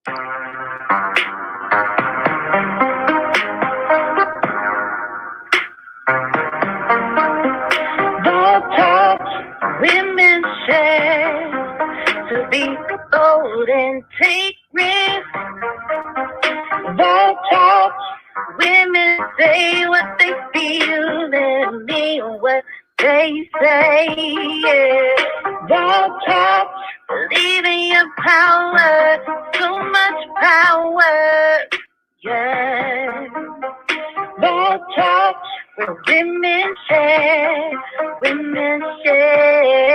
Women share to be bold and take risks. Won't talk. Women say what they feel and mean what they say. Yeah. Won't talk. Believe in your power. Too much power. Yeah. Won't talk. Where women share. Women share.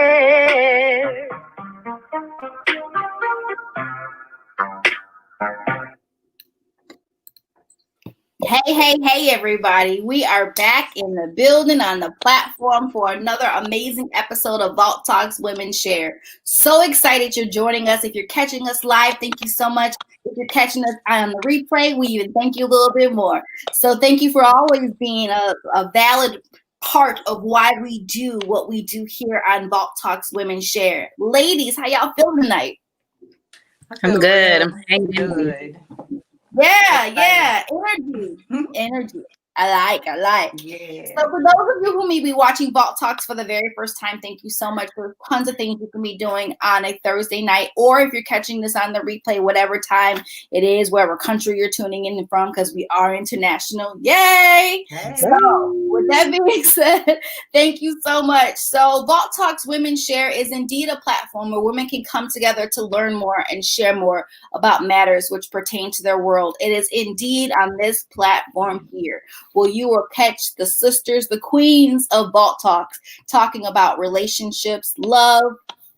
Hey, everybody. We are back in the building on the platform for another amazing episode of Vault Talks Women Share. So excited you're joining us. If you're catching us live, thank you so much. If you're catching us on the replay, we even thank you a little bit more. So thank you for always being a valid part of why we do what we do here on Vault Talks Women Share. Ladies, how y'all feeling tonight? I'm good. I'm hanging good. Yeah. Energy. I like. Yeah. So for those of you who may be watching Vault Talks for the very first time, thank you so much. There's tons of things you can be doing on a Thursday night, or if you're catching this on the replay, whatever time it is, wherever country you're tuning in from, because we are international. Yay! Hey. So with that being said, thank you so much. So Vault Talks Women Share is indeed a platform where women can come together to learn more and share more about matters which pertain to their world. It is indeed on this platform here where you will catch the sisters, the queens of Vault Talks, talking about relationships, love,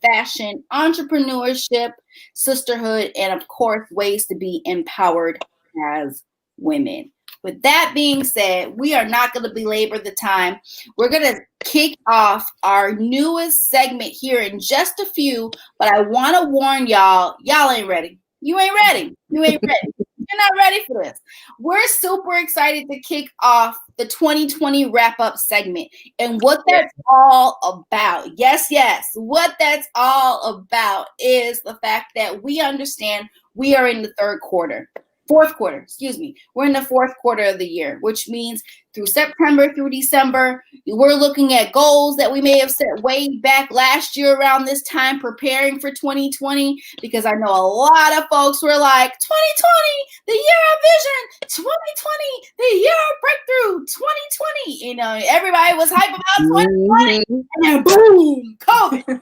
fashion, entrepreneurship, sisterhood, and of course, ways to be empowered as women. With that being said, we are not going to belabor the time. We're going to kick off our newest segment here in just a few, but I want to warn y'all ain't ready. You ain't ready. You're not ready for this. We're super excited to kick off the 2020 wrap-up segment and what that's all about. Yes. What that's all about is the fact that we understand we are in the fourth quarter. We're in the fourth quarter of the year, which means through September through December, we're looking at goals that we may have set way back last year around this time, preparing for 2020, because I know a lot of folks were like, 2020, the year of vision, 2020, the year of breakthrough, 2020. You know, everybody was hype about 2020, and then boom, COVID.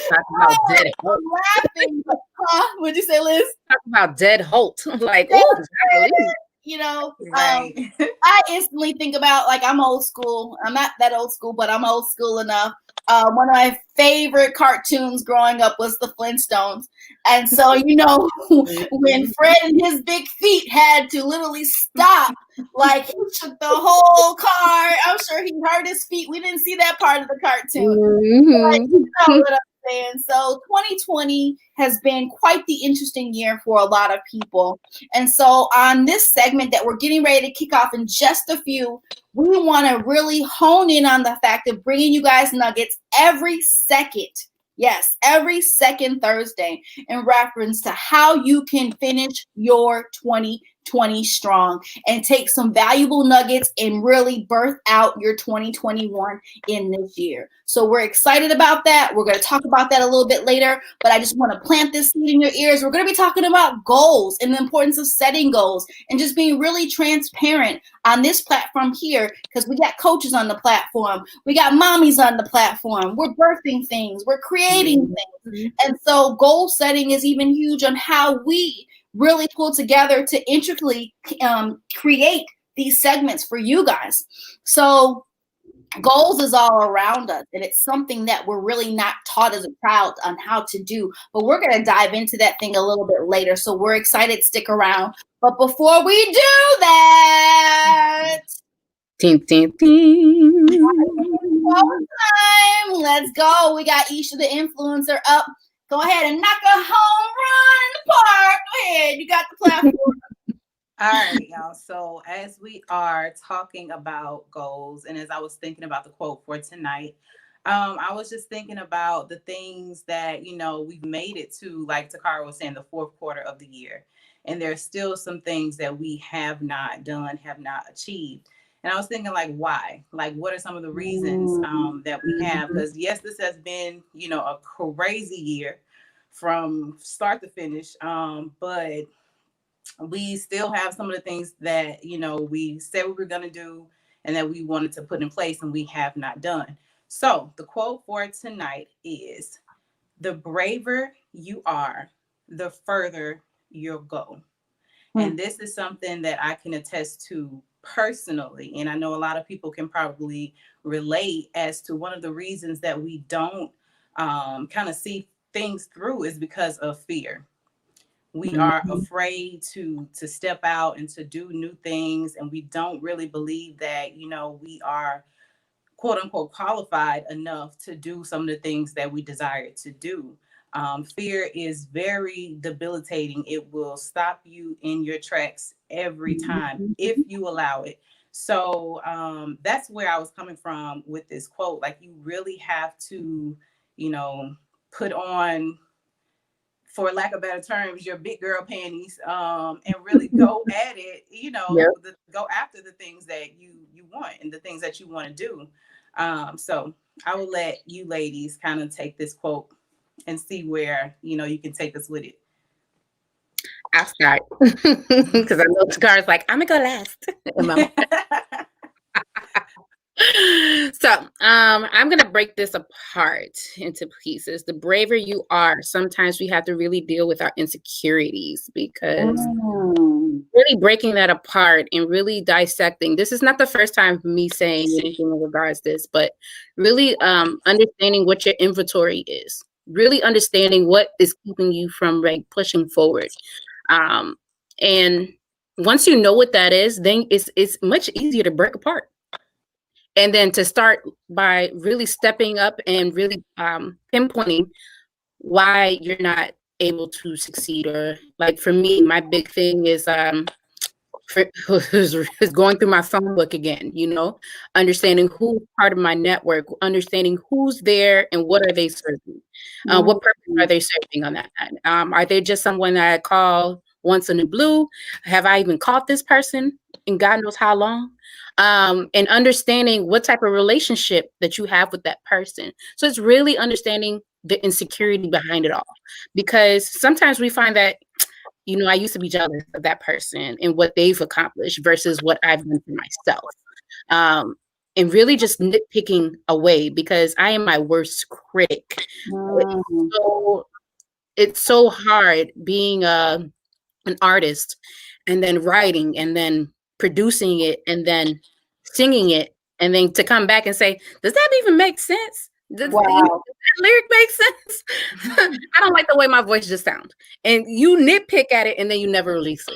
Talk about dead Holt. Laughing. What'd you say, Liz? Talk about dead Holt. Like, you know, right. I instantly think about, like, I'm old school. I'm not that old school, but I'm old school enough. One of my favorite cartoons growing up was the Flintstones. And so, you know, when Fred and his big feet had to literally stop, like, he took the whole car. I'm sure he hurt his feet. We didn't see that part of the cartoon. But you know what I'm saying? So 2020 has been quite the interesting year for a lot of people. And so on this segment that we're getting ready to kick off in just a few, we want to really hone in on the fact of bringing you guys nuggets every second. Yes, every second Thursday in reference to how you can finish your 2020 strong and take some valuable nuggets and really birth out your 2021 in this year. So we're excited about that. We're going to talk about that a little bit later, but I just want to plant this seed in your ears. We're going to be talking about goals and the importance of setting goals and just being really transparent on this platform here, because we got coaches on the platform. We got mommies on the platform. We're birthing things. We're creating things. And so goal setting is even huge on how we really pull together to intricately create these segments for you guys. So goals is all around us, and it's something that we're really not taught as a child on how to do, but we're going to dive into that thing a little bit later. So we're excited. Stick around. But before we do that, let's go. We got Isha the influencer up. Go ahead and knock a home run in the park. Go ahead. You got the platform. All right, y'all. So as we are talking about goals, and as I was thinking about the quote for tonight, I was just thinking about the things that, we've made it to, like Takara was saying, the fourth quarter of the year. And there's still some things that we have not done, have not achieved. And I was thinking, like, why? Like, what are some of the reasons that we have? Because, yes, this has been, a crazy year from start to finish. But we still have some of the things that, we said we were going to do and that we wanted to put in place and we have not done. So the quote for tonight is, the braver you are, the further you'll go. And this is something that I can attest to personally. And I know a lot of people can probably relate as to one of the reasons that we don't kind of see things through is because of fear. We are afraid to step out and to do new things. And we don't really believe that, we are quote unquote qualified enough to do some of the things that we desire to do. Fear is very debilitating. It will stop you in your tracks every time if you allow it. So that's where I was coming from with this quote. Like, you really have to, put on, for lack of better terms, your big girl panties, and really go at it, go after the things that you want and the things that you want to do. So I will let you ladies kind of take this quote and see where, you can take us with it. I'll start because I know Takara's like, I'm gonna go last. So I'm gonna break this apart into pieces. The braver you are, sometimes we have to really deal with our insecurities, because really breaking that apart and really dissecting. This is not the first time for me saying anything in regards to this, but really understanding what your inventory is, really understanding what is keeping you from pushing forward. And once you know what that is, then it's much easier to break apart. And then to start by really stepping up and really pinpointing why you're not able to succeed. Or like for me, my big thing is is going through my phone book again, understanding who's part of my network, understanding who's there and what are they serving. What purpose are they serving on that? Are they just someone that I call once in a blue? Have I even called this person in God knows how long? And understanding what type of relationship that you have with that person. So it's really understanding the insecurity behind it all, because sometimes we find that, I used to be jealous of that person and what they've accomplished versus what I've done for myself. And really just nitpicking away, because I am my worst critic. It's so hard being an artist and then writing and then producing it and then singing it, and then to come back and say, does that even make sense? Does that lyric make sense? I don't like the way my voice just sounds. And you nitpick at it and then you never release it.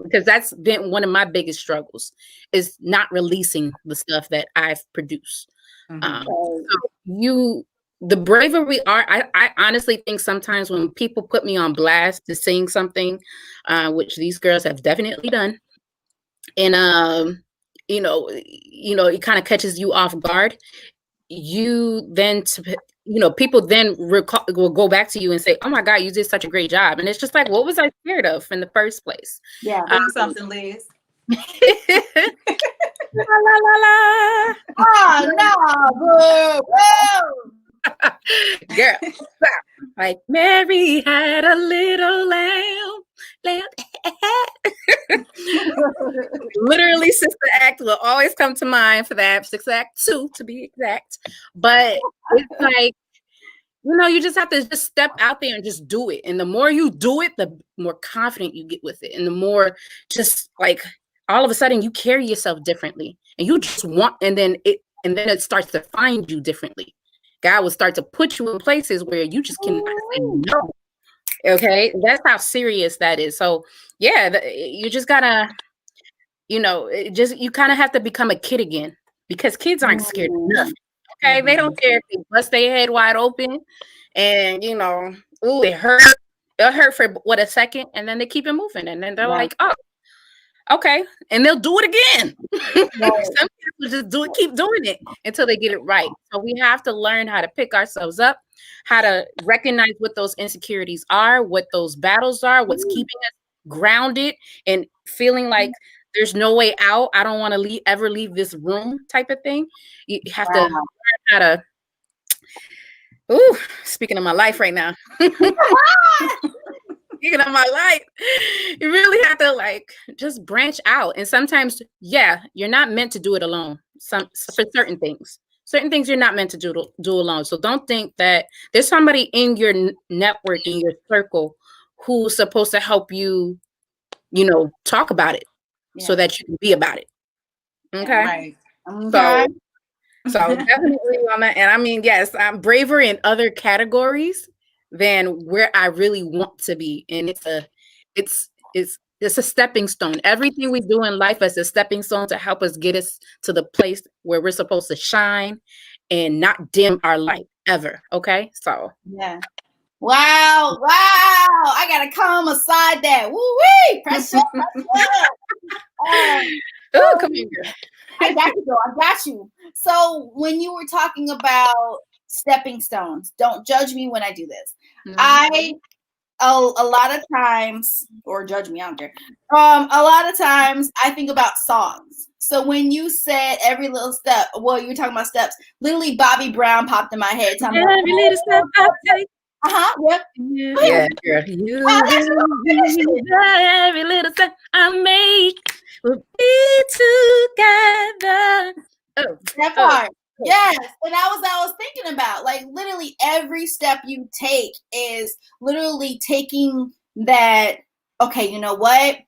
Because that's been one of my biggest struggles, is not releasing the stuff that I've produced. So the braver we are, I honestly think sometimes when people put me on blast to sing something, which these girls have definitely done, and it kind of catches you off guard. You then, people then will go back to you and say, "Oh my God, you did such a great job," and it's just like, what was I scared of in the first place? Yeah, something, Liz. La, la, la, la. Oh no, boo! Girl, like Mary had a little lamb. Literally, Sister Act will always come to mind for that. Sister Act 2, to be exact. But it's like, you just have to just step out there and just do it. And the more you do it, the more confident you get with it, and the more just like all of a sudden you carry yourself differently, and you just want, and then it starts to find you differently. God will start to put you in places where you just cannot say no. Okay, that's how serious that is. So yeah, you just gotta, you kind of have to become a kid again, because kids aren't scared of nothing. Okay, they don't care if they bust their head wide open, and it hurt for what, a second, and then they keep it moving, and then they're like, oh, Okay, and they'll do it again. Some people just keep doing it until they get it right. So we have to learn how to pick ourselves up, how to recognize what those insecurities are, what those battles are, what's keeping us grounded and feeling like there's no way out. I don't want to ever leave this room type of thing. You have to learn how to. Ooh, speaking of my life right now. Speaking of my life, you really have to like just branch out. And sometimes, yeah, you're not meant to do it alone. For certain things you're not meant to do alone. So don't think that there's somebody in your network, in your circle, who's supposed to help you, talk about it so that you can be about it. Okay. Right. So definitely on that. And I mean, yes, I'm braver in other categories than where I really want to be. And it's a stepping stone. Everything we do in life is a stepping stone to help us get us to the place where we're supposed to shine and not dim our light ever. Okay. So yeah. Wow. I gotta come aside that. Woo-wee! Pressure. Oh, come here. I got you. So when you were talking about stepping stones, don't judge me when I do this. Mm-hmm. A lot of times, or judge me, I don't care. A lot of times I think about songs. So when you said every little step, well, you were talking about steps. Literally, Bobby Brown popped in my head. Every little step I take. Yep. Yeah, every little step I make will be together. That part. Yes, and that was what I was thinking about. Like literally every step you take is literally taking that, okay, you know what?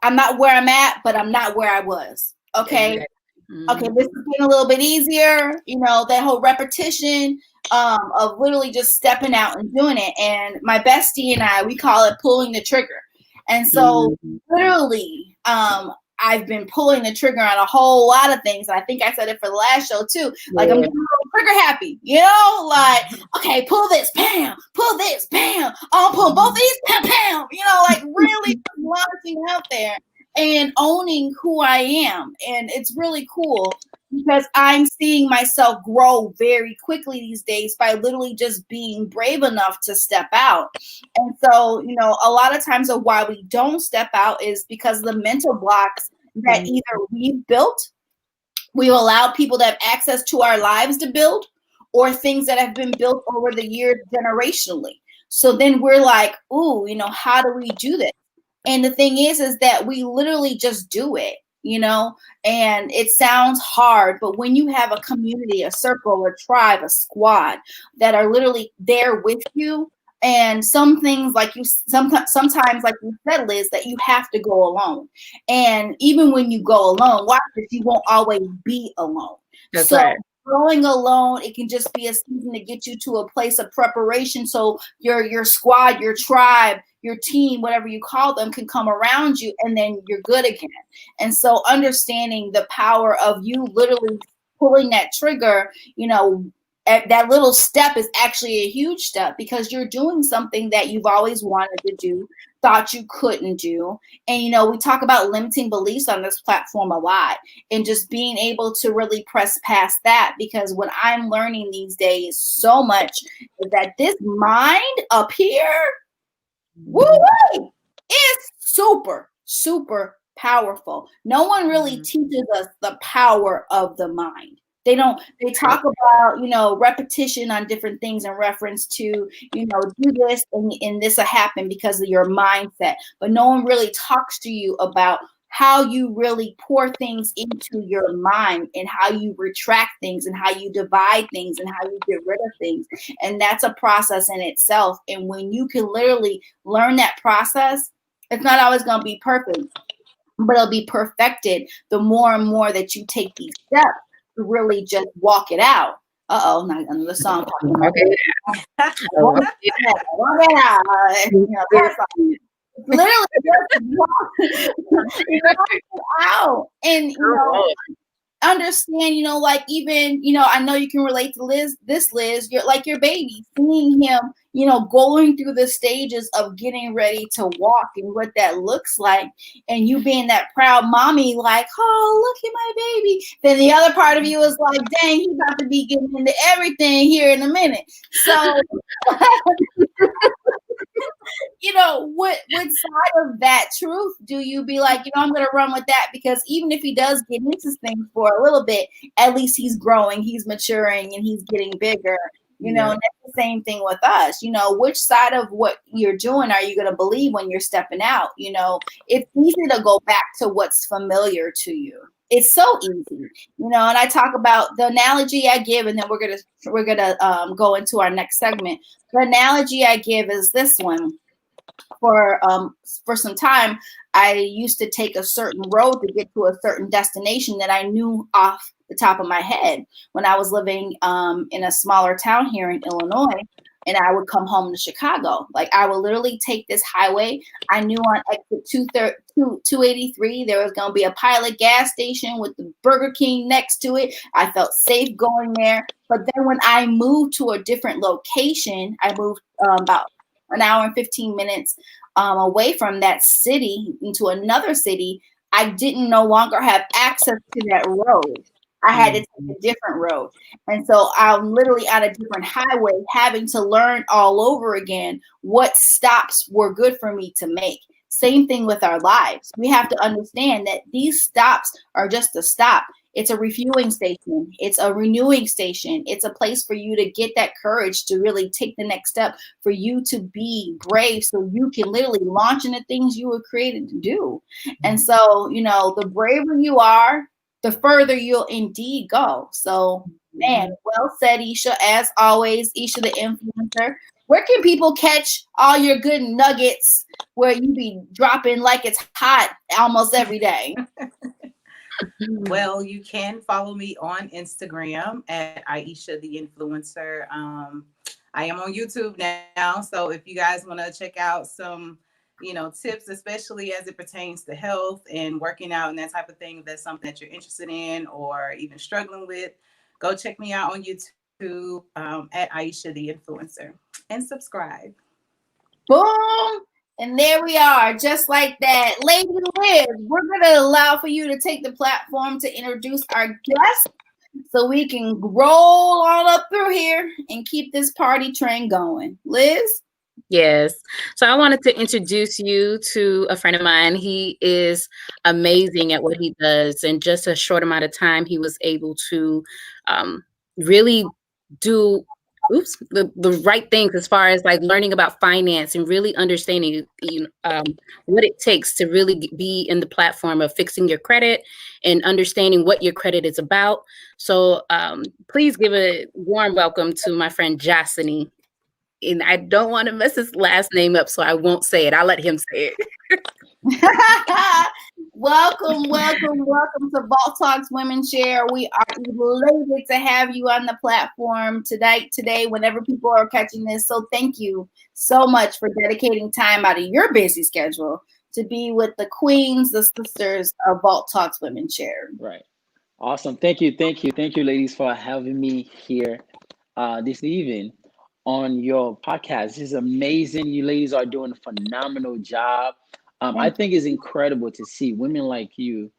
I'm not where I'm at, but I'm not where I was. Okay. Mm-hmm. Okay, this is getting a little bit easier, that whole repetition of literally just stepping out and doing it. And my bestie and I, we call it pulling the trigger. And so literally, I've been pulling the trigger on a whole lot of things. And I think I said it for the last show too. Like I'm getting a little trigger happy, like, okay, pull this, bam, pull this, bam. I'll pull both these, bam, bam. Like really launching out there and owning who I am. And it's really cool because I'm seeing myself grow very quickly these days by literally just being brave enough to step out. And so, a lot of times of why we don't step out is because the mental blocks that either we've built, we've allowed people to have access to our lives to build, or things that have been built over the years generationally. So then we're like, ooh, how do we do this? And the thing is that we literally just do it. And it sounds hard, but when you have a community, a circle, a tribe, a squad that are literally there with you, and some things sometimes like you said, Liz, that you have to go alone. And even when you go alone, watch this, you won't always be alone. That's right. Going alone, it can just be a season to get you to a place of preparation. So your squad, your tribe, your team, whatever you call them, can come around you, and then you're good again. And so understanding the power of you literally pulling that trigger, that little step is actually a huge step because you're doing something that you've always wanted to do, thought you couldn't do. And, we talk about limiting beliefs on this platform a lot, and just being able to really press past that, because what I'm learning these days so much is that this mind up here, woo-wee, is super, super powerful. No one really teaches us the power of the mind. They talk about, repetition on different things in reference to, do this and this will happen because of your mindset. But no one really talks to you about how you really pour things into your mind, and how you retract things, and how you divide things, and how you get rid of things. And that's a process in itself. And when you can literally learn that process, it's not always going to be perfect, but it'll be perfected the more and more that you take these steps to really just walk it out. Not another song. Walk it out. Literally just walk it out. And understand, like even, I know you can relate to Liz, you're like your baby, seeing him, going through the stages of getting ready to walk and what that looks like, and you being that proud mommy, like, oh, look at my baby. Then the other part of you is like, dang, he's about to be getting into everything here in a minute. So what side of that truth do you be like, I'm going to run with that, because even if he does get into things for a little bit, at least he's growing, he's maturing, and he's getting bigger, and that's the same thing with us. Which side of what you're doing are you going to believe when you're stepping out? It's easy to go back to what's familiar to you. It's so easy, and I talk about the analogy I give, and then we're gonna go into our next segment. The analogy I give is this one. For some time, I used to take a certain road to get to a certain destination that I knew off the top of my head when I was living in a smaller town here in Illinois, and I would come home to Chicago. Like, I would literally take this highway. I knew on exit 283 there was going to be a Pilot gas station with the Burger King next to it. I felt safe going there. But then when I moved to a different location, I moved about an hour and 15 minutes away from that city into another city, I didn't no longer have access to that road. I had to take a different road. And so I'm literally on a different highway, having to learn all over again what stops were good for me to make. Same thing with our lives. We have to understand that these stops are just a stop. It's a refueling station. It's a renewing station. It's a place for you to get that courage to really take the next step, for you to be brave so you can literally launch into things you were created to do. And so, the braver you are, the further you'll indeed go. So, man, well said, Isha. As always, Isha the influencer. Where can people catch all your good nuggets where you be dropping like it's hot almost every day? Well, you can follow me on Instagram at Aisha the Influencer. I am on YouTube now, so if you guys want to check out some, tips, especially as it pertains to health and working out and that type of thing, if that's something that you're interested in or even struggling with, go check me out on YouTube at Aisha the Influencer and subscribe. Boom. And there we are, just like that. Lady Liz, we're going to allow for you to take the platform to introduce our guest so we can roll on up through here and keep this party train going. Liz? Yes. So I wanted to introduce you to a friend of mine. He is amazing at what he does. In just a short amount of time, he was able to really do the right things as far as like learning about finance and really understanding what it takes to really be in the platform of fixing your credit and understanding what your credit is about. So please give a warm welcome to my friend Jasony. And I don't want to mess his last name up, so I won't say it. I'll let him say it. Welcome to Vault Talks Women Share. We are elated to have you on the platform today, whenever people are catching this. So thank you so much for dedicating time out of your busy schedule to be with the queens, the sisters of Vault Talks Women Share. Right. Awesome. Thank you, ladies, for having me here this evening on your podcast. This is amazing. You ladies are doing a phenomenal job. I think it's incredible to see women like you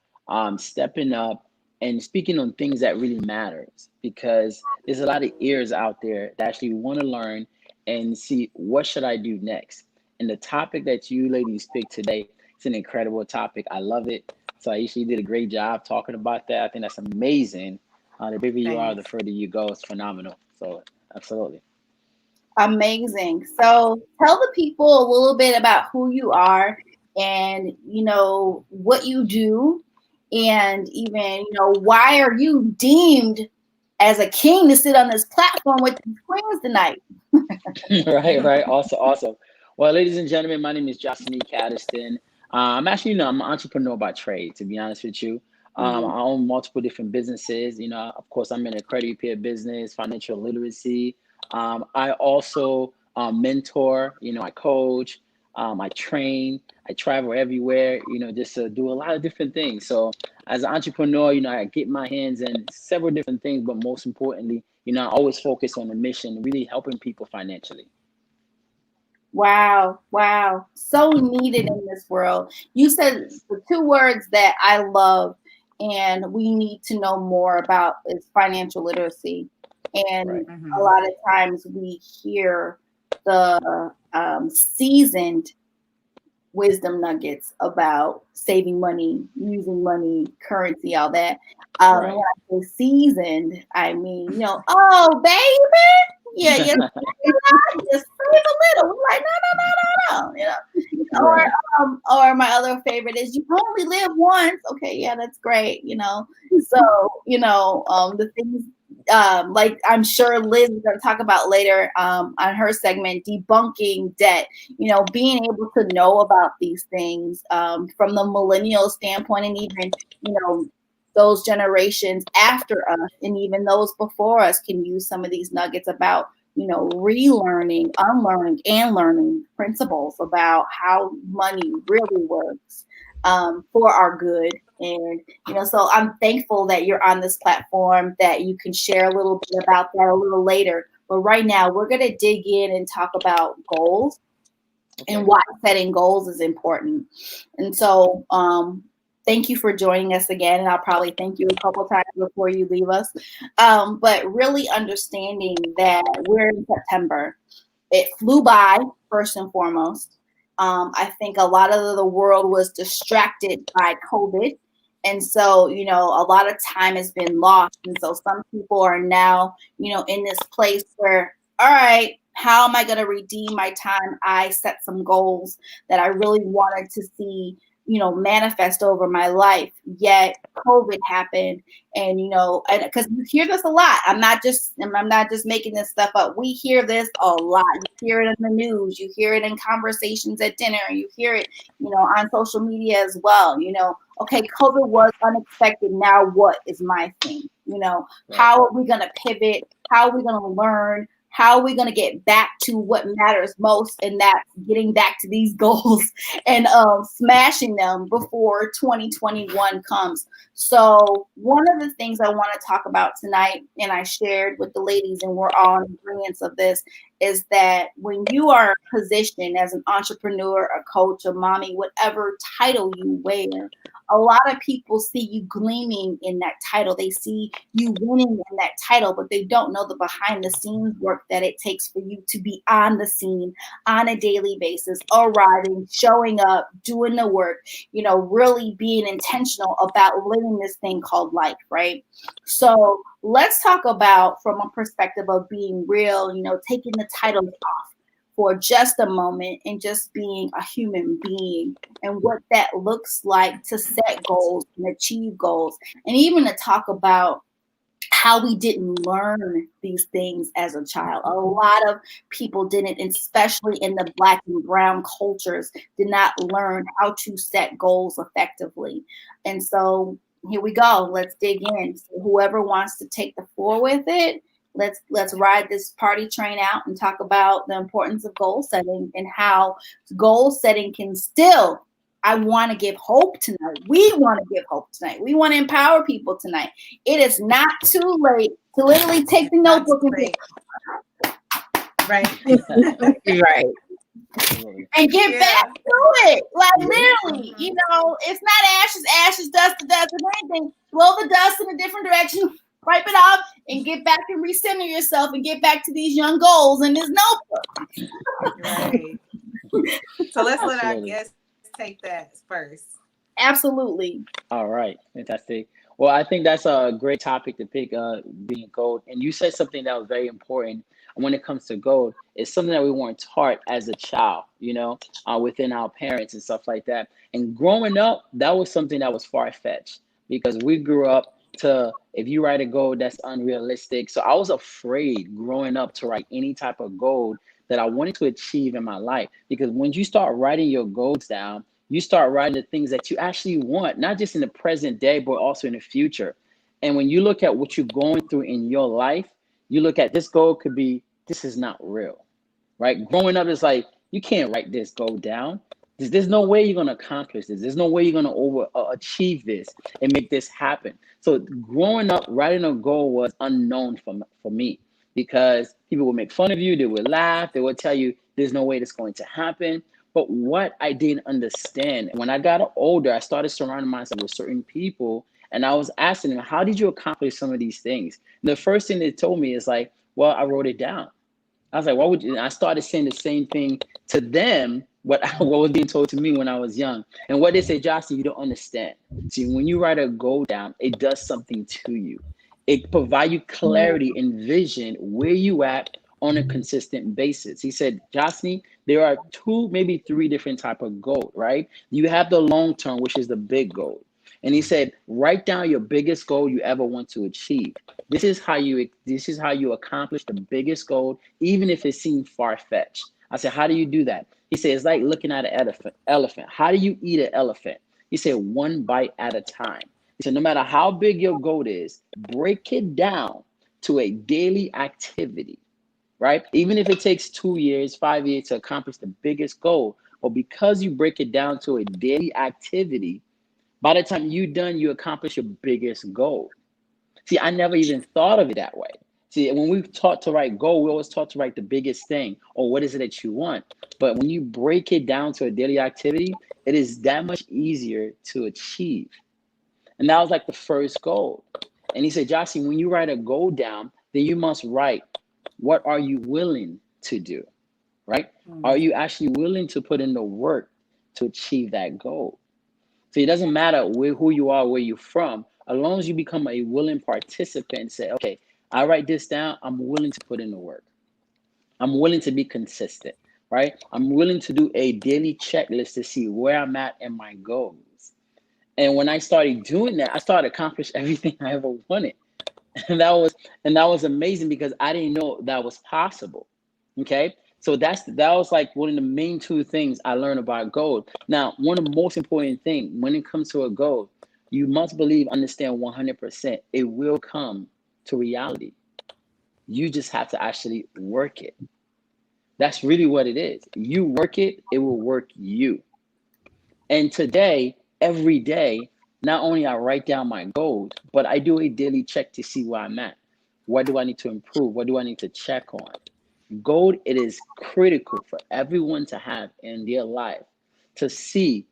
stepping up and speaking on things that really matters, because there's a lot of ears out there that actually want to learn and see what should I do next. And the topic that you ladies picked today, it's an incredible topic. I love it. So Aisha, you did a great job talking about that. I think that's amazing. The bigger you are, the further you go. It's phenomenal. So absolutely. Amazing. So tell the people a little bit about who you are and, what you do, and even, why are you deemed as a king to sit on this platform with these queens tonight? Right. Awesome. Well, ladies and gentlemen, my name is Jasony Caddiston. I'm actually, I'm an entrepreneur by trade, to be honest with you. I own multiple different businesses. Of course, I'm in a credit repair business, financial literacy. I also mentor, I coach, I train, I travel everywhere, just to do a lot of different things. So as an entrepreneur, I get my hands in several different things, but most importantly, I always focus on the mission, really helping people financially. Wow, wow. So needed in this world. You said the two words that I love and we need to know more about is financial literacy. And Right. a lot of times we hear the seasoned wisdom nuggets about saving money, using money, currency, all that. Right. And when I say seasoned, I mean, oh, baby, yeah, just save a little. We're like, no. Right. Or my other favorite is you only live once. Okay, yeah, that's great. So the things like I'm sure Liz is going to talk about later on her segment, debunking debt. Being able to know about these things from the millennial standpoint, and even those generations after us, and even those before us can use some of these nuggets about relearning, unlearning, and learning principles about how money really works for our good. And, so I'm thankful that you're on this platform, that you can share a little bit about that a little later. But right now, we're going to dig in and talk about goals and why setting goals is important. And so, thank you for joining us again. And I'll probably thank you a couple times before you leave us. But really understanding that we're in September. It flew by, first and foremost. I think a lot of the world was distracted by COVID. And so, a lot of time has been lost. And so some people are now, in this place where, all right, how am I going to redeem my time? I set some goals that I really wanted to see manifest over my life, yet COVID happened. And and because you hear this a lot, I'm not just making this stuff up. We hear this a lot. You hear it in the news, you hear it in conversations at dinner, you hear it on social media as well. Okay, COVID was unexpected, now what is my thing? How are we going to pivot? How are we going to learn? How are we going to get back to what matters most? And that's getting back to these goals and smashing them before 2021 comes. So one of the things I want to talk about tonight, and I shared with the ladies, and we're all in agreement of this, is that when you are positioned as an entrepreneur, a coach, a mommy, whatever title you wear, a lot of people see you gleaming in that title. They see you winning in that title, but they don't know the behind the scenes work that it takes for you to be on the scene on a daily basis, arriving, showing up, doing the work, really being intentional about living this thing called life, right? So let's talk about from a perspective of being real, taking the titles off for just a moment and just being a human being and what that looks like to set goals and achieve goals, and even to talk about how we didn't learn these things as a child. A lot of people didn't, especially in the Black and brown cultures, did not learn how to set goals effectively. And so here we go. Let's dig in. So whoever wants to take the floor with it, let's ride this party train out and talk about the importance of goal setting and how goal setting can still, I want to give hope tonight. We want to give hope tonight. We want to empower people tonight. It is not too late to literally take the notebook and right. Right. and get back to it. Like literally, it's not ashes, dust to dust, and anything. Blow the dust in a different direction, wipe it off, and get back and recenter yourself and get back to these young goals in this notebook. Right. So let's let our guests take that first. Absolutely. All right. Fantastic. Well, I think that's a great topic to pick, being gold. And you said something that was very important when it comes to gold. It's something that we weren't taught as a child, within our parents and stuff like that. And growing up, that was something that was far-fetched because we grew up to, if you write a goal, that's unrealistic. So I was afraid growing up to write any type of goal that I wanted to achieve in my life. Because when you start writing your goals down, you start writing the things that you actually want, not just in the present day, but also in the future. And when you look at what you're going through in your life, you look at this goal could be, this is not real, right? Growing up is like, you can't write this goal down. There's no way you're going to accomplish this. There's no way you're going to achieve this and make this happen. So growing up, writing a goal was unknown for me, because people would make fun of you. They would laugh. They would tell you there's no way that's going to happen. But what I didn't understand, when I got older, I started surrounding myself with certain people, and I was asking them, how did you accomplish some of these things? And the first thing they told me is like, well, I wrote it down. I was like, what would you? And I started saying the same thing to them, what was being told to me when I was young. And what they say, Jocelyn, you don't understand. See, when you write a goal down, it does something to you. It provides you clarity and vision where you at on a consistent basis. He said, Jocelyn, there are 2, maybe 3 different type of goal, right? You have the long term, which is the big goal. And he said, write down your biggest goal you ever want to achieve. This is how you accomplish the biggest goal, even if it seems far-fetched. I said, how do you do that? He said, it's like looking at an elephant. How do you eat an elephant? He said, 1 bite at a time. He said, no matter how big your goal is, break it down to a daily activity, right? Even if it takes 2 years, 5 years to accomplish the biggest goal, but because you break it down to a daily activity, by the time you're done, you accomplish your biggest goal. See, I never even thought of it that way. See, when we taught to write goal, we always taught to write the biggest thing, or what is it that you want. But when you break it down to a daily activity, it is that much easier to achieve. And that was like the first goal. And he said, Jocelyn, when you write a goal down, then you must write, what are you willing to do, right? Are you actually willing to put in the work to achieve that goal? So it doesn't matter who you are, where you're from, as long as you become a willing participant and say, okay, I write this down, I'm willing to put in the work. I'm willing to be consistent, right? I'm willing to do a daily checklist to see where I'm at in my goals. And when I started doing that, I started accomplishing everything I ever wanted. And that was amazing, because I didn't know that was possible. Okay. So that was like one of the main 2 things I learned about goal. Now, one of the most important things when it comes to a goal, you must believe, understand 100%, it will come to reality. You just have to actually work it. That's really what it is. You work it, it will work you. And today, every day, not only I write down my goals, but I do a daily check to see where I'm at. What do I need to improve? What do I need to check on? Goal, it is critical for everyone to have in their life, to see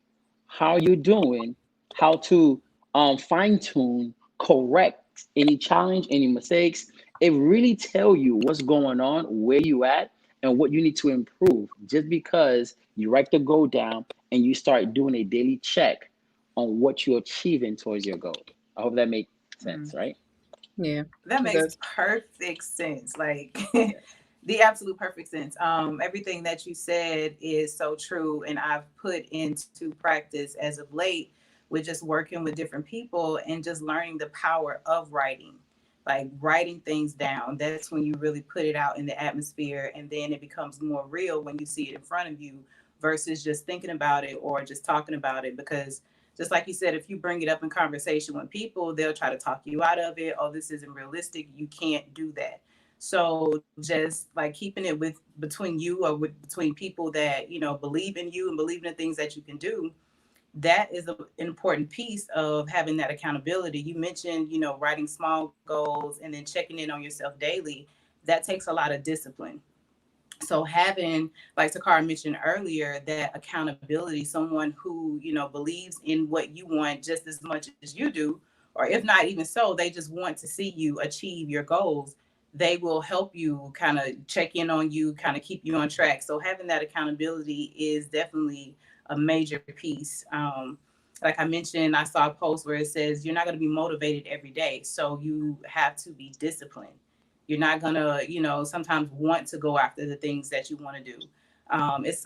how you're doing, how to fine-tune, correct any challenge, any mistakes. It really tell you what's going on, where you at, and what you need to improve, just because you write the goal down and you start doing a daily check on what you're achieving towards your goal. I hope that makes sense, right? Yeah. That makes perfect sense. Like the absolute perfect sense. Everything that you said is so true, and I've put into practice as of late with just working with different people and just learning the power of writing. Like writing things down, that's when you really put it out in the atmosphere, and then it becomes more real when you see it in front of you versus just thinking about it or just talking about it. Because just like you said, if you bring it up in conversation with people, they'll try to talk you out of it. Oh, this isn't realistic. You can't do that. So just like keeping it between you, or between people that, believe in you and believe in the things that you can do, that is an important piece of having that accountability. You mentioned, writing small goals and then checking in on yourself daily. That takes a lot of discipline. So having, like Takara mentioned earlier, that accountability, someone who, believes in what you want just as much as you do, or if not even so, they just want to see you achieve your goals. They will help you kind of check in on you, kind of keep you on track. So having that accountability is definitely a major piece. Like I mentioned, I saw a post where it says you're not going to be motivated every day. So you have to be disciplined. You're not going to, sometimes want to go after the things that you want to do.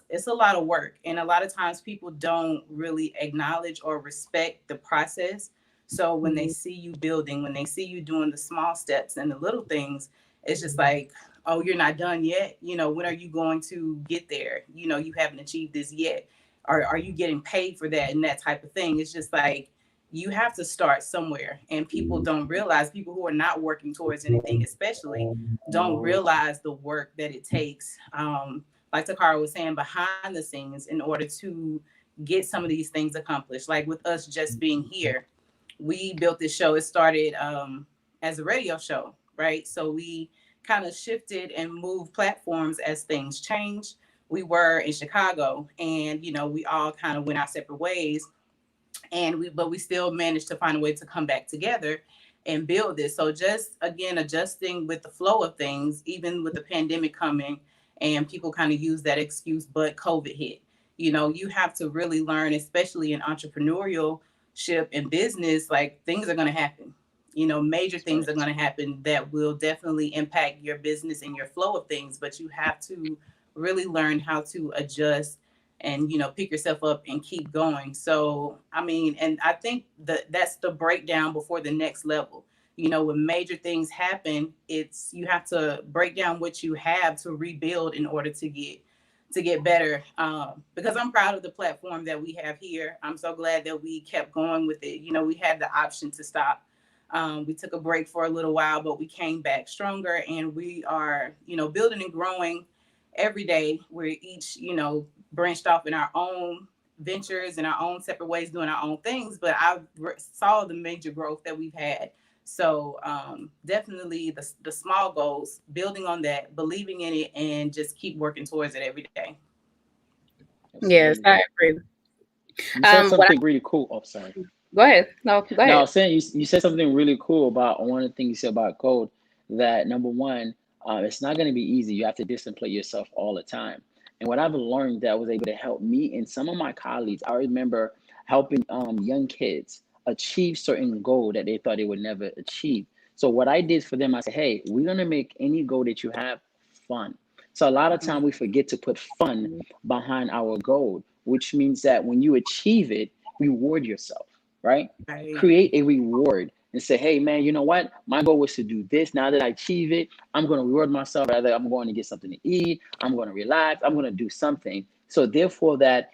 It's a lot of work. And a lot of times people don't really acknowledge or respect the process. So when they see you building, when they see you doing the small steps and the little things, it's just like, oh, you're not done yet. When are you going to get there? You haven't achieved this yet. Are you getting paid for that and that type of thing? It's just like, you have to start somewhere, and people don't realize, people who are not working towards anything, especially, don't realize the work that it takes like Takara was saying, behind the scenes in order to get some of these things accomplished. Like with us just being here, we built this show. It started as a radio show, right? So we kind of shifted and moved platforms as things changed. We were in Chicago, and we all kind of went our separate ways, but we still managed to find a way to come back together and build this. So just again, adjusting with the flow of things, even with the pandemic coming, and people kind of use that excuse, but COVID hit. You have to really learn, especially in entrepreneurship and business, like things are going to happen. Major things are going to happen that will definitely impact your business and your flow of things, but you have to really learn how to adjust and pick yourself up and keep going. So and I think that's the breakdown before the next level. When major things happen, you have to break down what you have to rebuild in order to get better. Because I'm proud of the platform that we have here. I'm so glad that we kept going with it. We had the option to stop. We took a break for a little while, but we came back stronger, and we are building and growing every day. We're each branched off in our own ventures and our own separate ways, doing our own things, but I saw the major growth that we've had. So definitely the small goals, building on that, believing in it, and just keep working towards it every day. Yes, I agree. You said something really cool. Oh, sorry. Go ahead. No, go ahead. No, I was saying you said something really cool about one of the things you said about code, that number one, it's not going to be easy. You have to discipline yourself all the time. And what I've learned that was able to help me and some of my colleagues, I remember helping young kids achieve certain goal that they thought they would never achieve. So what I did for them, I said, hey, we're going to make any goal that you have fun. So a lot of time we forget to put fun behind our goal, which means that when you achieve it, reward yourself, right? Create a reward and say, hey, man, you know what? My goal was to do this. Now that I achieve it, I'm going to reward myself. Rather, I'm going to get something to eat. I'm going to relax. I'm going to do something. So therefore that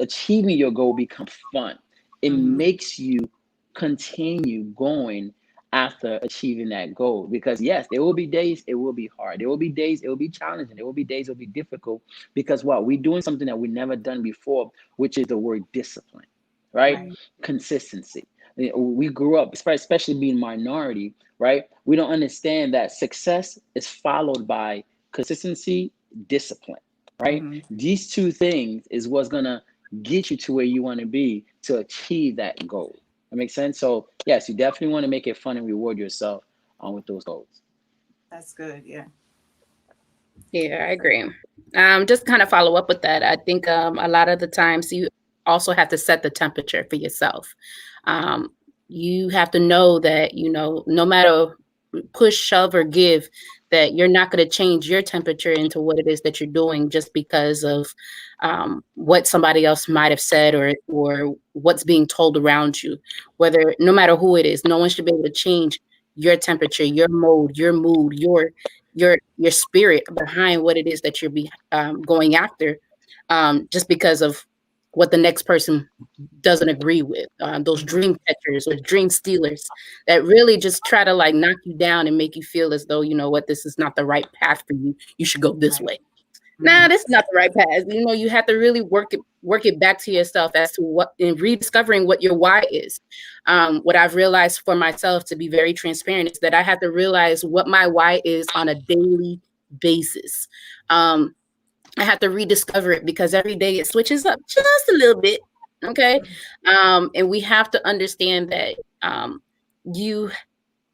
achieving your goal becomes fun. It makes you continue going after achieving that goal. Because yes, there will be days it will be hard. There will be days it will be challenging. There will be days it will be difficult. Because we're doing something that we never done before, which is the word discipline, right? Consistency. We grew up, especially being minority, right? We don't understand that success is followed by consistency, discipline, right? These two things is what's gonna get you to where you want to be to achieve that goal. That makes sense? So yes, you definitely want to make it fun and reward yourself with those goals. That's good. Yeah. Yeah, I agree. Just kind of follow up with that. I think a lot of the times you also have to set the temperature for yourself. You have to know that, no matter push, shove, or give, that you're not going to change your temperature into what it is that you're doing just because of what somebody else might have said or what's being told around you. No matter who it is, no one should be able to change your temperature, your mode, your mood, your spirit behind what it is that you're going after, just because of what the next person doesn't agree with. Those dream catchers or dream stealers that really just try to knock you down and make you feel as though, this is not the right path for you. You should go this way. Nah, this is not the right path. You have to really work it back to yourself as to what, and rediscovering what your why is. What I've realized for myself, to be very transparent, is that I have to realize what my why is on a daily basis. I have to rediscover it because every day it switches up just a little bit. Okay. And we have to understand that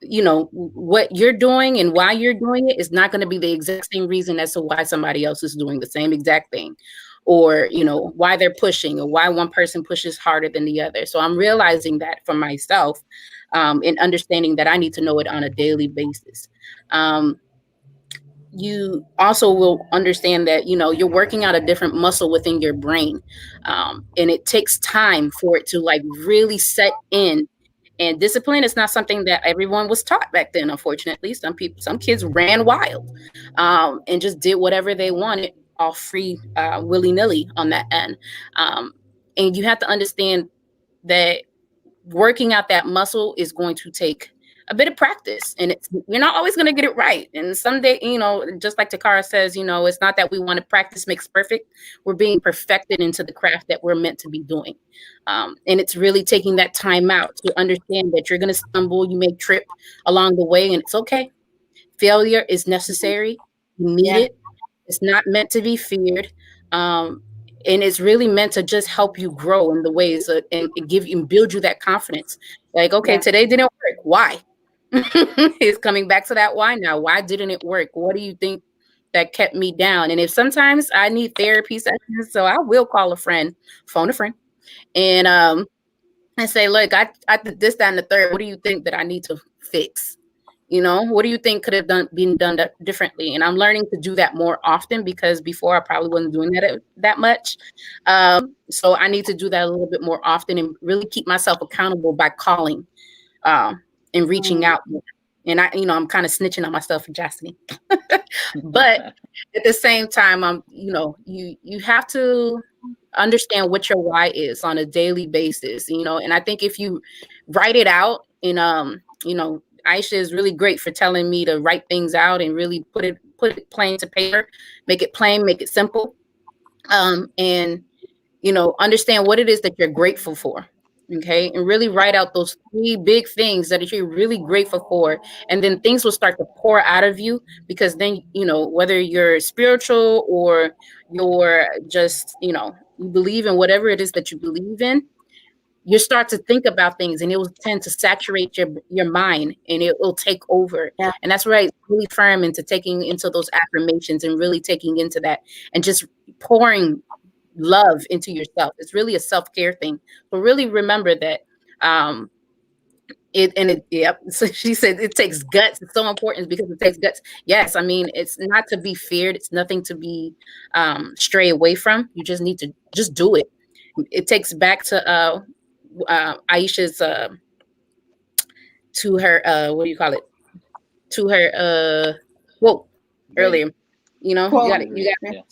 what you're doing and why you're doing it is not going to be the exact same reason as to why somebody else is doing the same exact thing, or why they're pushing, or why one person pushes harder than the other. So I'm realizing that for myself, and understanding that I need to know it on a daily basis. You also will understand that you're working out a different muscle within your brain, and it takes time for it to really set in. And discipline is not something that everyone was taught back then. Unfortunately, some kids ran wild, and just did whatever they wanted, all free, willy-nilly on that end. And you have to understand that working out that muscle is going to take a bit of practice, and you're not always going to get it right. And someday, just like Takara says, it's not that we want to practice makes perfect. We're being perfected into the craft that we're meant to be doing. And it's really taking that time out to understand that you're going to stumble, you may trip along the way, and it's okay. Failure is necessary. You need it. It's not meant to be feared. And it's really meant to just help you grow in the ways and give you and build you that confidence. Like, okay, today didn't work. Why? It's coming back to that why now. Why didn't it work? What do you think that kept me down? And if sometimes I need therapy sessions, so I will call a friend, phone a friend, and say, look, I did this, that, and the third. What do you think that I need to fix? What do you think could have been done differently? And I'm learning to do that more often, because before I probably wasn't doing that much. So I need to do that a little bit more often and really keep myself accountable by calling and reaching out. And I'm kind of snitching on myself for Chastity. But at the same time, you have to understand what your why is on a daily basis, and I think if you write it out and Aisha is really great for telling me to write things out and really put it plain to paper, make it plain, make it simple, and understand what it is that you're grateful for. Okay, and really write out those 3 big things that you're really grateful for, and then things will start to pour out of you, because then whether you're spiritual or you're just you believe in whatever it is that you believe in, you start to think about things, and it will tend to saturate your mind, and it will take over. And that's right, really firm into taking into those affirmations and really taking into that and just pouring love into yourself. It's really a self-care thing. But really remember that so she said it takes guts. It's so important because it takes guts. Yes, I mean, it's not to be feared. It's nothing to be stray away from. You just need to just do it. It takes back to Aisha's to her what do you call it? To her quote earlier. You gotta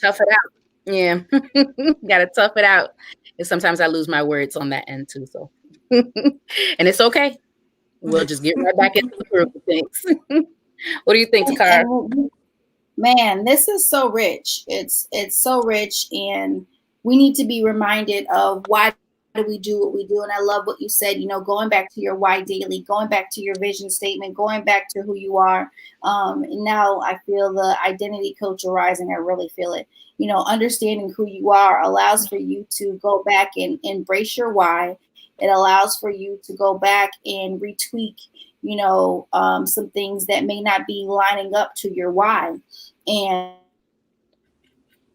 tough it out. Yeah. Gotta tough it out. And sometimes I lose my words on that end too. So and it's okay. We'll just get right back into the group of things. What do you think, Takara? Man, this is so rich. It's so rich, and we need to be reminded of why do we do what we do. And I love what you said, going back to your why daily, going back to your vision statement, going back to who you are. And now I feel the identity culture rising. I really feel it. Understanding who you are allows for you to go back and embrace your why. It allows for you to go back and retweak, some things that may not be lining up to your why. And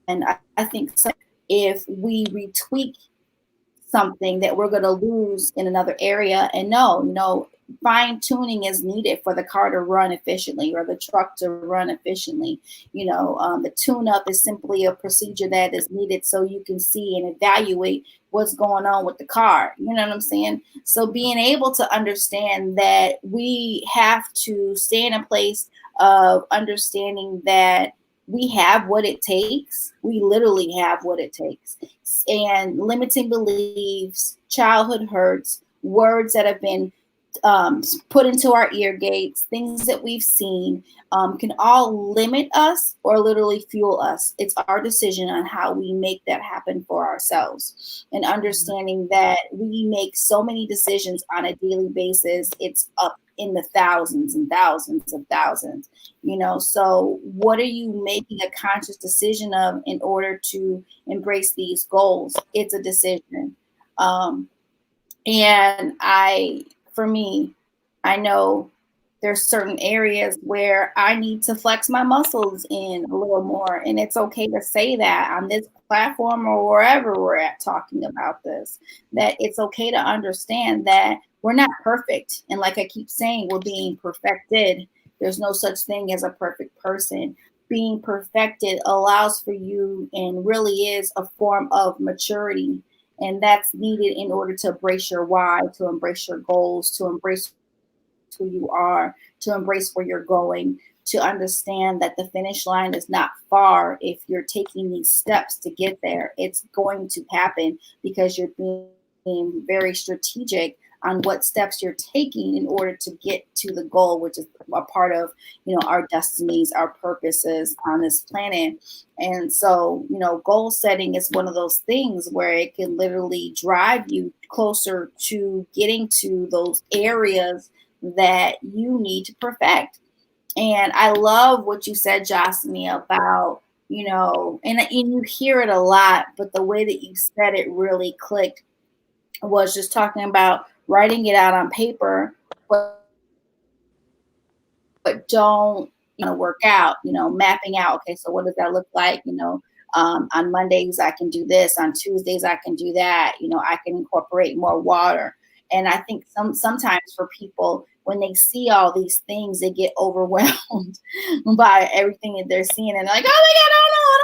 I think if we retweak something, that we're going to lose in another area. And no, fine tuning is needed for the car to run efficiently or the truck to run efficiently. The tune up is simply a procedure that is needed so you can see and evaluate what's going on with the car. You know what I'm saying? So being able to understand that we have to stay in a place of understanding that we have what it takes. We literally have what it takes. And limiting beliefs, childhood hurts, words that have been put into our ear gates, things that we've seen, can all limit us or literally fuel us. It's our decision on how we make that happen for ourselves. And understanding that we make so many decisions on a daily basis, it's up in the thousands and thousands of thousands, so what are you making a conscious decision of in order to embrace these goals? It's a decision. And for me, I know there's certain areas where I need to flex my muscles in a little more. And it's okay to say that on this platform or wherever we're at talking about this, that it's okay to understand that we're not perfect. And like I keep saying, we're being perfected. There's no such thing as a perfect person. Being perfected allows for you and really is a form of maturity. And that's needed in order to embrace your why, to embrace your goals, to embrace who you are, to embrace where you're going, to understand that the finish line is not far if you're taking these steps to get there. It's going to happen because you're being very strategic on what steps you're taking in order to get to the goal, which is a part of, our destinies, our purposes on this planet. And so, goal setting is one of those things where it can literally drive you closer to getting to those areas that you need to perfect. And I love what you said, Josiny, about, and you hear it a lot, but the way that you said it really clicked was just talking about writing it out on paper, but don't work out, mapping out, okay, so what does that look like? On Mondays I can do this, on Tuesdays I can do that, I can incorporate more water. And I think sometimes for people, when they see all these things, they get overwhelmed by everything that they're seeing, and they're like, oh my God,